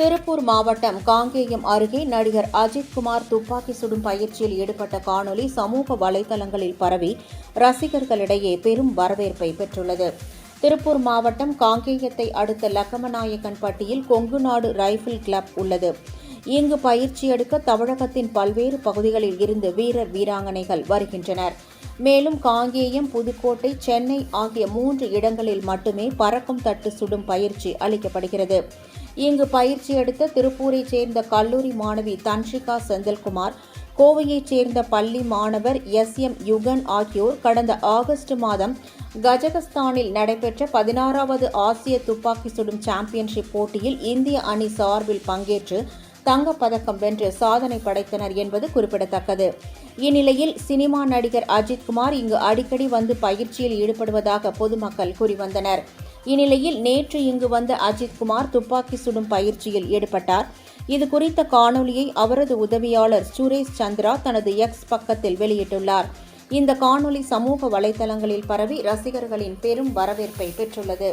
திருப்பூர் மாவட்டம் காங்கேயம் அருகே நடிகர் அஜித்குமார் துப்பாக்கி சுடும் பயிற்சியில் ஈடுபட்ட காணொலி சமூக வலைதளங்களில் பரவி ரசிகர்களிடையே பெரும் வரவேற்பை பெற்றுள்ளது. திருப்பூர் மாவட்டம் காங்கேயத்தை அடுத்த லக்கமநாயக்கன்பட்டியில் கொங்குநாடு ரைபிள் கிளப் உள்ளது. இங்கு பயிற்சி எடுக்க தமிழகத்தின் பல்வேறு பகுதிகளில் இருந்து வீரர் வீராங்கனைகள் வருகின்றனர். மேலும் காங்கேயம், புதுக்கோட்டை, சென்னை ஆகிய 3 இடங்களில் மட்டுமே பறக்கும் தட்டு சுடும் பயிற்சி அளிக்கப்படுகிறது. இங்கு பயிற்சி எடுத்த திருப்பூரைச் சேர்ந்த கல்லூரி மாணவி தன்ஷிகா செந்தில்குமார், கோவையைச் சேர்ந்த பள்ளி மாணவர் SM யுகன் ஆகியோர் கடந்த ஆகஸ்ட் மாதம் கஜகஸ்தானில் நடைபெற்ற 16வது ஆசிய துப்பாக்கி சுடும் சாம்பியன்ஷிப் போட்டியில் இந்திய அணி சார்பில் பங்கேற்று தங்கப்பதக்கம் வென்று சாதனை படைத்தனர் என்பது குறிப்பிடத்தக்கது. இந்நிலையில் சினிமா நடிகர் அஜித்குமார் இங்கு அடிக்கடி வந்து பயிற்சியில் ஈடுபடுவதாக பொதுமக்கள் கூறிவந்தனர். இந்நிலையில் நேற்று இங்கு வந்த அஜித்குமார் துப்பாக்கி சுடும் பயிற்சியில் ஈடுபட்டார். இது குறித்த காணொலியை அவரது உதவியாளர் சுரேஷ் சந்திரா தனது எக்ஸ் பக்கத்தில் வெளியிட்டுள்ளார். இந்த காணொலி சமூக வலைதளங்களில் பரவி ரசிகர்களின் பெரும் வரவேற்பை பெற்றுள்ளது.